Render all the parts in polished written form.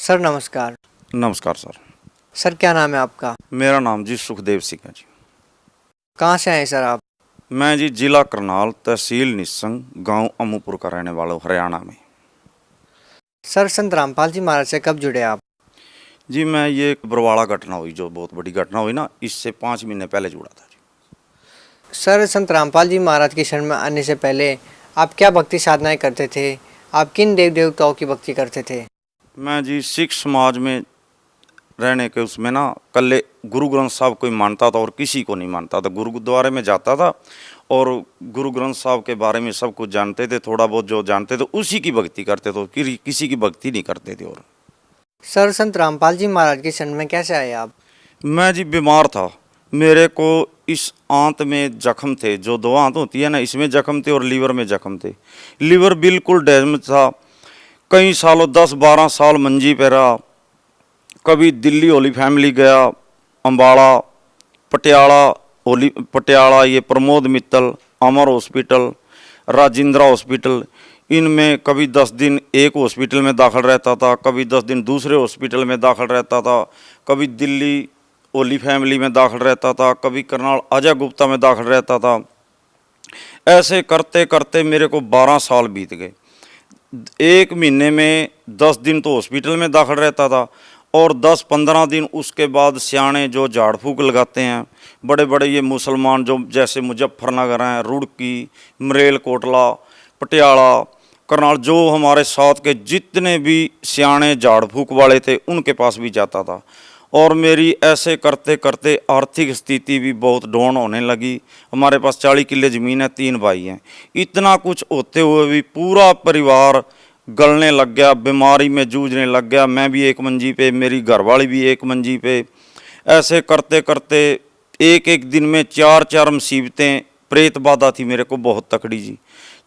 Sir नमस्कार। नमस्कार sir. Sir क्या नाम है आपका? मेरा नाम जी सुखदेव सिंह है जी। कहाँ से आए सर आप? मैं जी जिला करनाल, तहसील निस्संग, गांव अमूपुर का रहने वाला हूँ, हरियाणा में। सर संत रामपाल जी महाराज से कब जुड़े आप? जी मैं ये बरवाड़ा घटना हुई, जो बहुत बड़ी घटना हुई ना, इससे 5 महीने पहले जुड़ा था जी। सर संत रामपाल जी महाराज की शरण में आने से पहले आप क्या भक्ति साधनाएं करते थे? आप किन देव देवताओं की भक्ति करते थे? मैं जी सिख समाज में रहने के उसमें ना कल्ले गुरु ग्रंथ साहब को ही मानता था और किसी को नहीं मानता था। गुरुद्वारे में जाता था और गुरु ग्रंथ साहब के बारे में सब कुछ जानते थे, थोड़ा बहुत जो जानते थे उसी की भक्ति करते थे, किसी की भक्ति नहीं करते थे। और सर संत रामपाल जी महाराज की शरण में कैसे आए आप? मैं जी बीमार था, मेरे को इस आंत में जख्म थे, जो 2 आंत होती है ना, इसमें जख्म थे और लीवर में जख्म थे। लीवर बिल्कुल डैमेज था। कई सालों 10-12 साल मंजी पे रहा। कभी दिल्ली होली फैमिली गया, अम्बाड़ा, पटियाला ये प्रमोद मित्तल, अमर हॉस्पिटल, राजेंद्रा हॉस्पिटल, इनमें कभी 10 दिन एक हॉस्पिटल में दाखिल रहता था, कभी 10 दिन दूसरे हॉस्पिटल में दाखिल रहता था, कभी दिल्ली ओली फैमिली में दाखिल रहता था, कभी करनाल अजय गुप्ता में दाखिल रहता था। ऐसे करते करते मेरे को 12 साल बीत गए। 1 महीने में 10 दिन तो हॉस्पिटल में दाखिल रहता था और 10-15 दिन उसके बाद सियाने जो झाड़ फूक लगाते हैं, बड़े बड़े ये मुसलमान जो जैसे मुजफ्फरनगर हैं, रुड़की, मरेल कोटला, पटियाला, करनाल, जो हमारे साथ के जितने भी सियाने झाड़ फूक वाले थे उनके पास भी जाता था। और मेरी ऐसे करते करते आर्थिक स्थिति भी बहुत डाउन होने लगी। हमारे पास 40 किले ज़मीन है, 3 भाई हैं। इतना कुछ होते हुए भी पूरा परिवार गलने लग गया, बीमारी में जूझने लग गया। मैं भी एक मंजी पे, मेरी घरवाली भी एक मंजी पे। ऐसे करते करते एक एक दिन में 4-4 मुसीबतें, प्रेत बाधा थी मेरे को बहुत तकड़ी जी।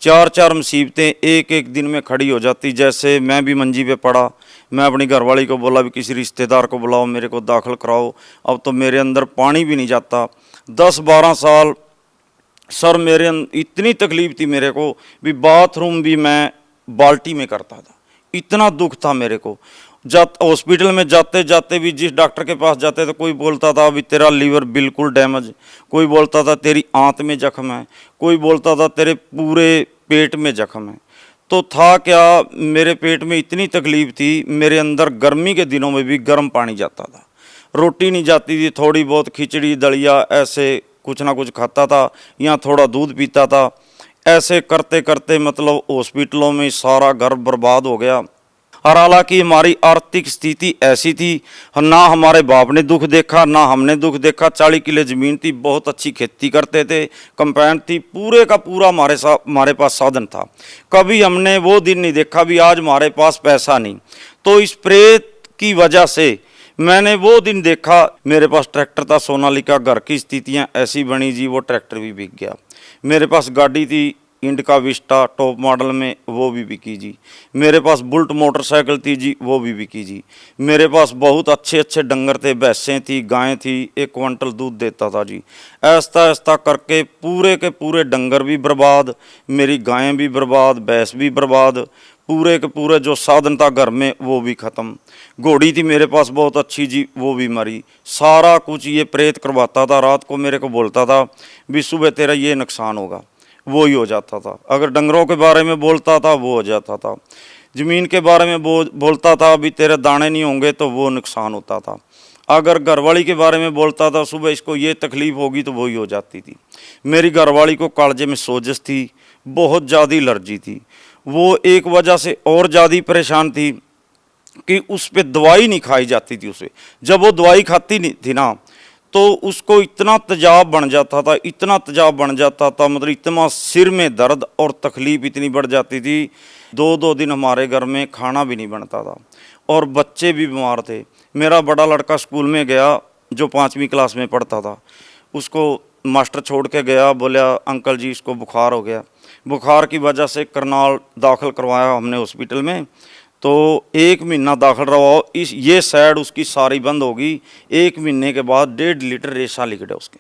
4-4 मुसीबतें एक एक दिन में खड़ी हो जाती। जैसे मैं भी मंजी पे पड़ा, मैं अपनी घरवाली को बोला भी किसी रिश्तेदार को बुलाओ, मेरे को दाखिल कराओ। अब तो मेरे अंदर पानी भी नहीं जाता। 10-12 साल सर मेरे इतनी तकलीफ़ थी मेरे को भी, बाथरूम भी मैं बाल्टी में करता था, इतना दुख था मेरे को। हॉस्पिटल में जाते जाते भी जिस डॉक्टर के पास जाते थे कोई बोलता था अभी तेरा लीवर बिल्कुल डैमेज, कोई बोलता था तेरी आंत में जख्म है, कोई बोलता था तेरे पूरे पेट में जख्म है। तो था क्या, मेरे पेट में इतनी तकलीफ़ थी, मेरे अंदर गर्मी के दिनों में भी गर्म पानी जाता था, रोटी नहीं जाती थी, थोड़ी बहुत खिचड़ी दलिया ऐसे कुछ ना कुछ खाता था या थोड़ा दूध पीता था। ऐसे करते करते मतलब हॉस्पिटलों में सारा घर बर्बाद हो गया। और हालांकि हमारी आर्थिक स्थिति ऐसी थी, ना हमारे बाप ने दुख देखा ना हमने दुख देखा। 40 किले ज़मीन थी, बहुत अच्छी खेती करते थे, कंपाउंड थी, पूरे का पूरा हमारे पास साधन था। कभी हमने वो दिन नहीं देखा भी आज हमारे पास पैसा नहीं। तो इस प्रेत की वजह से मैंने वो दिन देखा। मेरे पास ट्रैक्टर था सोनालिका, घर की स्थितियाँ ऐसी बनी जी, वो ट्रैक्टर भी बिक गया। मेरे पास गाड़ी थी इंडिका विस्टा टॉप मॉडल में, वो भी बिकी जी। मेरे पास बुल्ट मोटरसाइकिल थी जी, वो भी बिकी जी। मेरे पास बहुत अच्छे अच्छे डंगर थे, भैंसें थी, गायें थी, 1 क्विंटल दूध देता था जी। ऐसा ऐसा करके पूरे के पूरे डंगर भी बर्बाद, मेरी गायें भी बर्बाद, भैंस भी बर्बाद, पूरे के पूरे जो साधन था घर में वो भी ख़त्म। घोड़ी थी मेरे पास बहुत अच्छी जी, वो भी मरी। सारा कुछ ये प्रेत करवाता था। रात को मेरे को बोलता था भी सुबह तेरा ये नुकसान होगा, वो ही हो जाता था। अगर डंगरों के बारे में बोलता था वो हो जाता था। ज़मीन के बारे में बोलता था अभी तेरे दाने नहीं होंगे, तो वो नुकसान होता था। अगर घरवाली के बारे में बोलता था सुबह इसको ये तकलीफ़ होगी, तो वही हो जाती थी। मेरी घरवाली को कालजे में सोजश थी, बहुत ज़्यादा एलर्जी थी। वो एक वजह से और ज़्यादा परेशान थी कि उस पर दवाई नहीं खाई जाती थी उसे। जब वो दवाई खाती नहीं थी ना, तो उसको इतना तेजाब बन जाता था, इतना तेजाब बन जाता था, मतलब इतना सिर में दर्द और तकलीफ़ इतनी बढ़ जाती थी। 2-2 दिन हमारे घर में खाना भी नहीं बनता था और बच्चे भी बीमार थे। मेरा बड़ा लड़का स्कूल में गया जो 5वीं क्लास में पढ़ता था, उसको मास्टर छोड़ के गया, बोला अंकल जी इसको बुखार हो गया। बुखार की वजह से करनाल दाखिल करवाया हमने हॉस्पिटल में। तो 1 महीना दाखिल रहा, ये साइड उसकी सारी बंद होगी। 1 महीने के बाद 1.5 लीटर रेशा निकले उसके।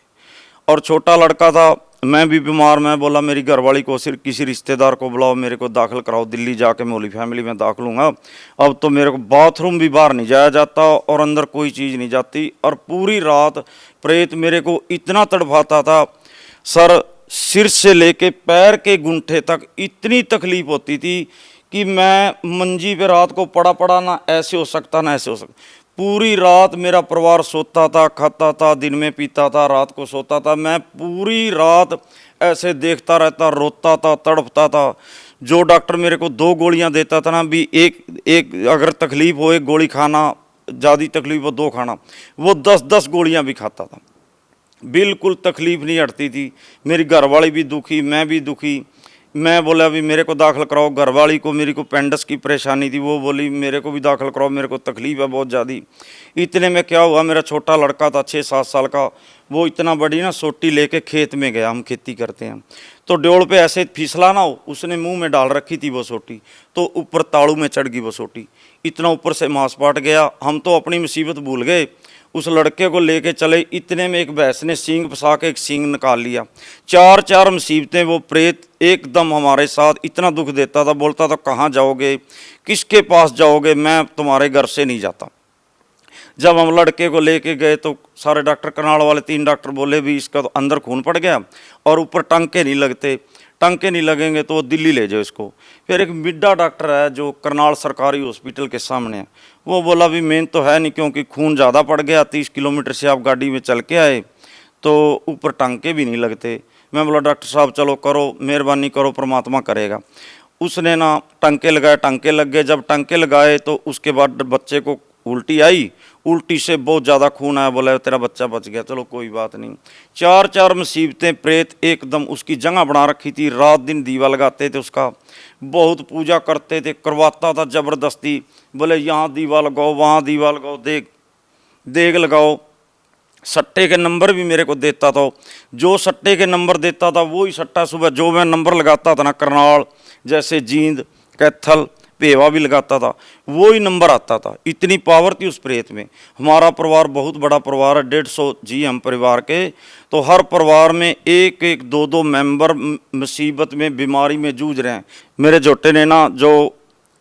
और छोटा लड़का था, मैं भी बीमार। मैं बोला मेरी घरवाली को सिर्फ किसी रिश्तेदार को बुलाओ, मेरे को दाखिल कराओ, दिल्ली जाके मैं होली फैमिली में दाखिल हूँगा। अब तो मेरे को बाथरूम भी बाहर नहीं जाया जाता और अंदर कोई चीज़ नहीं जाती। और पूरी रात प्रेत मेरे को इतना तड़पाता था सर, सिर से लेके पैर के गुंठे तक इतनी तकलीफ होती थी कि मैं मंजी पे रात को पड़ा पड़ा ना ऐसे हो सकता ना ऐसे हो सकता। पूरी रात मेरा परिवार सोता था, खाता था, दिन में पीता था, रात को सोता था। मैं पूरी रात ऐसे देखता रहता, रोता था, तड़पता था। जो डॉक्टर मेरे को 2 गोलियां देता था ना, भी एक अगर तकलीफ हो 1 गोली खाना, ज़्यादा तकलीफ हो 2 खाना, वो 10-10 गोलियां भी खाता था। बिल्कुल तकलीफ नहीं हटती थी। मेरी घरवाली भी दुखी, मैं भी दुखी। मैं बोला अभी मेरे को दाखिल कराओ। घरवाली को मेरी को पेंडस की परेशानी थी, वो बोली मेरे को भी दाखिल कराओ, मेरे को तकलीफ है बहुत ज़्यादा। इतने में क्या हुआ, मेरा छोटा लड़का था 6-7 साल का, वो इतना बड़ी ना सोटी लेके खेत में गया, हम खेती करते हैं, तो ड्योड़ पे ऐसे फिसला ना हो, उसने मुंह में डाल रखी थी वो सोटी, तो ऊपर ताड़ू में चढ़ गई वो सोटी, इतना ऊपर से मांस पाट गया। हम तो अपनी मुसीबत भूल गए, उस लड़के को लेके चले। इतने में एक भैंस ने सींग फंसा के एक सींग निकाल लिया। 4 मुसीबतें। वो प्रेत एकदम हमारे साथ इतना दुख देता था, बोलता था कहाँ जाओगे, किसके पास जाओगे, मैं तुम्हारे घर से नहीं जाता। जब हम लड़के को लेके गए तो सारे डॉक्टर, करनाल वाले 3 डॉक्टर बोले भी इसका तो अंदर खून पड़ गया और ऊपर टांके नहीं लगते, टांके नहीं लगेंगे तो दिल्ली ले जाओ इसको। फिर एक मिड्डा डॉक्टर है जो करनाल सरकारी हॉस्पिटल के सामने है, वो बोला भी मेन तो है नहीं, क्योंकि खून ज़्यादा पड़ गया, 30 किलोमीटर से आप गाड़ी में चल के आए तो ऊपर टांके भी नहीं लगते। मैं बोला डॉक्टर साहब चलो करो, मेहरबानी करो, परमात्मा करेगा। उसने ना टांके लगाए, टांके लग गए। जब टांके लगाए तो उसके बाद बच्चे को उल्टी आई, उल्टी से बहुत ज़्यादा खून आया। बोला तेरा बच्चा बच गया, चलो कोई बात नहीं। 4 मुसीबतें। प्रेत एकदम उसकी जगह बना रखी थी, रात दिन दीवा लगाते थे उसका, बहुत पूजा करते थे, करवाता था ज़बरदस्ती। बोले यहाँ दीवा लगाओ, वहाँ दीवा लगाओ, देग लगाओ। सट्टे के नंबर भी मेरे को देता था, जो सट्टे के नंबर देता था वही सट्टा सुबह जो मैं नंबर लगाता था ना, करनाल जैसे जींद, कैथल, पेवा भी लगाता था, वो ही नंबर आता था। इतनी पावर थी उस प्रेत में। हमारा परिवार बहुत बड़ा परिवार है, 150 जी हम परिवार के, तो हर परिवार में 1-1, 2-2 मेंबर मुसीबत में, बीमारी में जूझ रहे हैं। मेरे जोटे ने ना, जो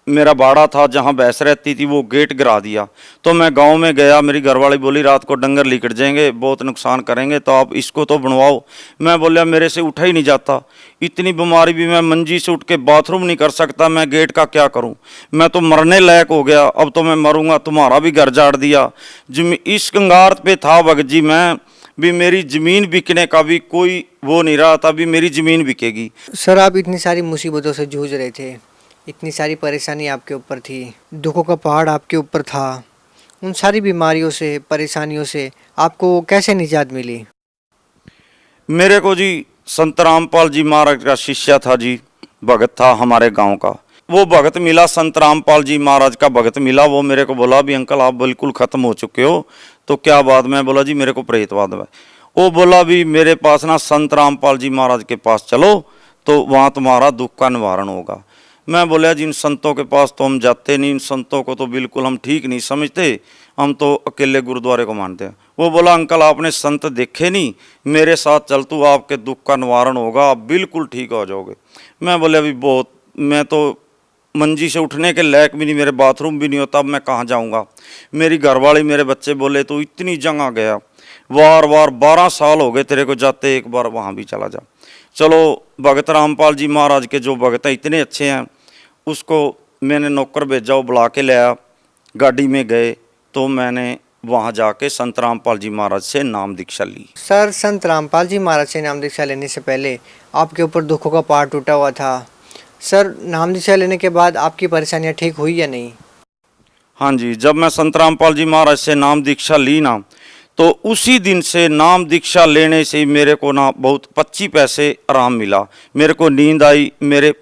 मेरा बाड़ा था जहाँ भैंस रहती थी, वो गेट गिरा दिया। तो मैं गांव में गया, मेरी घरवाली बोली रात को डंगर लिकट जाएंगे, बहुत नुकसान करेंगे, तो आप इसको तो बनवाओ। मैं बोलिया मेरे से उठा ही नहीं जाता, इतनी बीमारी भी, मैं मंजी से उठ के बाथरूम नहीं कर सकता, मैं गेट का क्या करूं, मैं तो मरने लायक हो गया, अब तो मैं मरूंगा, तुम्हारा भी घर जाड़ दिया। इस कंगार पे था भगत जी, मैं भी मेरी ज़मीन बिकने का भी कोई वो नहीं रहा था, भी मेरी ज़मीन बिकेगी। सर आप इतनी सारी मुसीबतों से जूझ रहे थे, इतनी सारी परेशानी आपके ऊपर थी, दुखों का पहाड़ आपके ऊपर था, उन सारी बीमारियों से, परेशानियों से आपको कैसे निजात मिली? मेरे को जी संत रामपाल जी महाराज का शिष्य था जी, भगत था हमारे गांव का, वो भगत मिला, संत रामपाल जी महाराज का भगत मिला। वो मेरे को बोला भी अंकल आप बिल्कुल ख़त्म हो चुके हो, तो क्या बात? मैं बोला जी मेरे को प्रेतवाद है। वो बोला भी मेरे पास ना संत रामपाल जी महाराज के पास चलो, तो वहाँ तुम्हारा दुख का निवारण होगा। मैं बोला जी इन संतों के पास तो हम जाते नहीं, इन संतों को तो बिल्कुल हम ठीक नहीं समझते, हम तो अकेले गुरुद्वारे को मानते हैं। वो बोला अंकल आपने संत देखे नहीं, मेरे साथ चल तू, आपके दुख का निवारण होगा, आप बिल्कुल ठीक हो जाओगे। मैं बोले अभी बहुत, मैं तो मंजी से उठने के लायक भी नहीं, मेरे बाथरूम भी नहीं होता, अब मैं कहाँ जाऊँगा। मेरी घरवाली, मेरे बच्चे बोले तो इतनी जगह गया, वार 12 साल हो गए तेरे को जाते, एक बार वहाँ भी चला जा। चलो भगत रामपाल जी महाराज के जो भगत हैं इतने अच्छे हैं, उसको मैंने नौकर भेजा, वो बुला के लाया, गाड़ी में गए, तो मैंने वहाँ जाके संत रामपाल जी महाराज से नाम दीक्षा ली। सर संत रामपाल जी महाराज से नाम दीक्षा लेने से पहले आपके ऊपर दुखों का पहाड़ टूटा हुआ था। सर नाम दीक्षा लेने के बाद आपकी परेशानियाँ ठीक हुई या नहीं? हाँ जी, जब मैं संत रामपाल जी महाराज से नाम दीक्षा ली ना, तो उसी दिन से नाम दीक्षा लेने से मेरे को ना बहुत 25 पैसे आराम मिला, मेरे को नींद आई, मेरे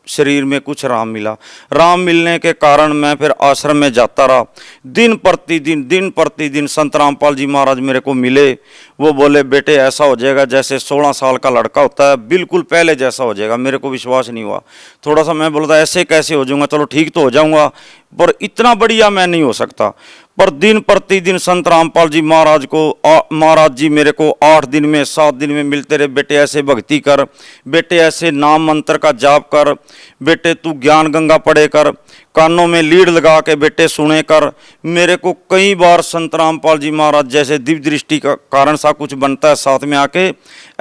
शरीर में कुछ आराम मिला। आराम मिलने के कारण मैं फिर आश्रम में जाता रहा। दिन प्रतिदिन संत रामपाल जी महाराज मेरे को मिले, वो बोले बेटे ऐसा हो जाएगा जैसे 16 साल का लड़का होता है, बिल्कुल पहले जैसा हो जाएगा। मेरे को विश्वास नहीं हुआ, थोड़ा सा मैं बोलता ऐसे कैसे हो जाऊंगा, चलो ठीक तो हो जाऊंगा, पर इतना बढ़िया मैं नहीं हो सकता। पर दिन प्रतिदिन संत रामपाल जी महाराज जी मेरे को 8 दिन में 7 दिन में मिलते रहे। बेटे ऐसे भक्ति कर, बेटे ऐसे नाम मंत्र का जाप कर, बेटे तू ज्ञान गंगा पढ़े कर, कानों में लीड लगा के बेटे सुने कर। मेरे को कई बार संत रामपाल जी महाराज जैसे दिव्य दृष्टि का कारण सा कुछ बनता है साथ में आके,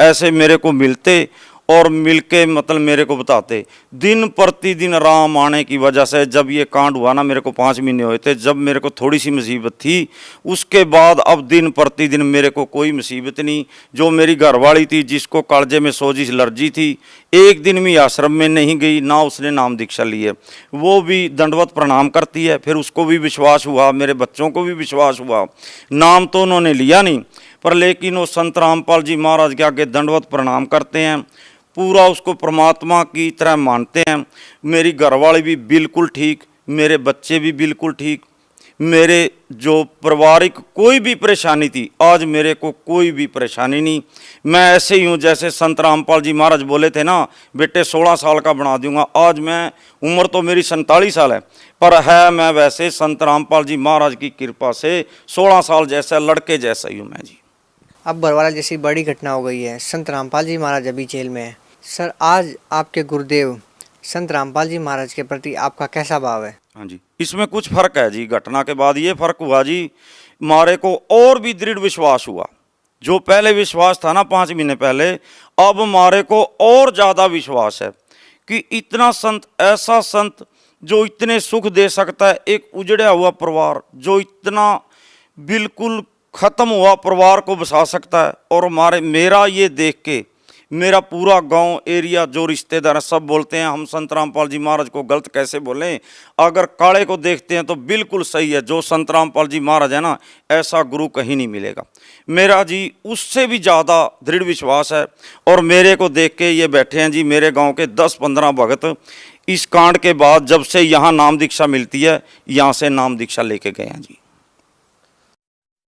ऐसे मेरे को मिलते और मिलके मतलब मेरे को बताते। दिन प्रतिदिन राम आने की वजह से जब ये कांड हुआ ना, मेरे को 5 महीने हुए थे, जब मेरे को थोड़ी सी मुसीबत थी, उसके बाद अब दिन प्रतिदिन मेरे को कोई मुसीबत नहीं। जो मेरी घरवाली थी जिसको कालजे में सोजिश एलर्जी थी, एक दिन भी आश्रम में नहीं गई, ना उसने नाम दीक्षा ली है। वो भी दंडवत प्रणाम करती है, फिर उसको भी विश्वास हुआ, मेरे बच्चों को भी विश्वास हुआ। नाम तो उन्होंने लिया नहीं, पर लेकिन वो संत रामपाल जी महाराज के आगे दंडवत प्रणाम करते हैं, पूरा उसको परमात्मा की तरह मानते हैं। मेरी घरवाली भी बिल्कुल ठीक, मेरे बच्चे भी बिल्कुल ठीक, मेरे जो पारिवारिक कोई भी परेशानी थी, आज मेरे को कोई भी परेशानी नहीं। मैं ऐसे ही हूँ जैसे संत रामपाल जी महाराज बोले थे ना, बेटे 16 साल का बना दूंगा। आज मैं, उम्र तो मेरी 47 साल है, पर है मैं वैसे संत रामपाल जी महाराज की कृपा से 16 साल जैसा लड़के जैसा ही हूँ मैं जी। अब बरवाला जैसी बड़ी घटना हो गई है, संत रामपाल जी महाराज अभी जेल में है। सर, आज आपके गुरुदेव संत रामपाल जी महाराज के प्रति आपका कैसा भाव है? हाँ जी, इसमें कुछ फर्क है जी। घटना के बाद ये फर्क हुआ जी, मारे को और भी दृढ़ विश्वास हुआ। जो पहले विश्वास था ना 5 महीने पहले, अब मारे को और ज़्यादा विश्वास है कि इतना संत, ऐसा संत जो इतने सुख दे सकता है। एक उजड़ा हुआ परिवार जो इतना बिल्कुल ख़त्म हुआ परिवार को बसा सकता है। और मेरा ये देख के मेरा पूरा गांव एरिया जो रिश्तेदार हैं सब बोलते हैं हम संत रामपाल जी महाराज को गलत कैसे बोलें। अगर काले को देखते हैं तो बिल्कुल सही है, जो संत रामपाल जी महाराज है ना, ऐसा गुरु कहीं नहीं मिलेगा। मेरा जी उससे भी ज़्यादा दृढ़ विश्वास है। और मेरे को देख के ये बैठे हैं जी मेरे गांव के 10-15 भगत, इस कांड के बाद जब से यहाँ नाम दीक्षा मिलती है, यहाँ से नाम दीक्षा लेके गए हैं जी।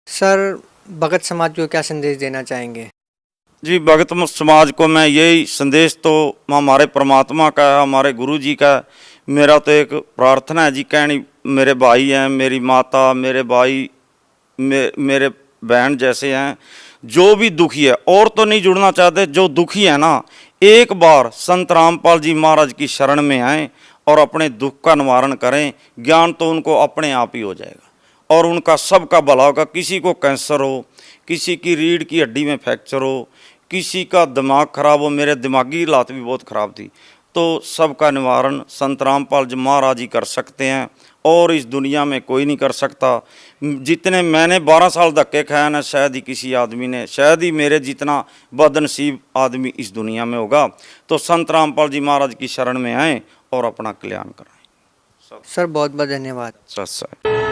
सर, भगत समाज को क्या संदेश देना चाहेंगे? जी, भगत समाज को मैं यही संदेश, तो हमारे परमात्मा का है, हमारे गुरु जी का। मेरा तो एक प्रार्थना है जी, कहनी मेरे भाई हैं, मेरी माता, मेरे भाई, मेरे बहन जैसे हैं, जो भी दुखी है, और तो नहीं जुड़ना चाहते, जो दुखी है ना, एक बार संत रामपाल जी महाराज की शरण में आएँ और अपने दुख का निवारण करें। ज्ञान तो उनको अपने आप ही हो जाएगा और उनका सबका भला होगा। किसी को कैंसर हो, किसी की रीढ़ की हड्डी में फ्रैक्चर हो, किसी का दिमाग खराब हो, मेरे दिमागी हालात भी बहुत ख़राब थी, तो सबका निवारण संत रामपाल जी महाराज ही कर सकते हैं और इस दुनिया में कोई नहीं कर सकता। जितने मैंने 12 साल धक्के खाया ना, शायद ही किसी आदमी ने, शायद ही मेरे जितना बदनसीब आदमी इस दुनिया में होगा। तो संत रामपाल जी महाराज की शरण में आएँ और अपना कल्याण कराएं। सर, बहुत बहुत धन्यवाद। सच।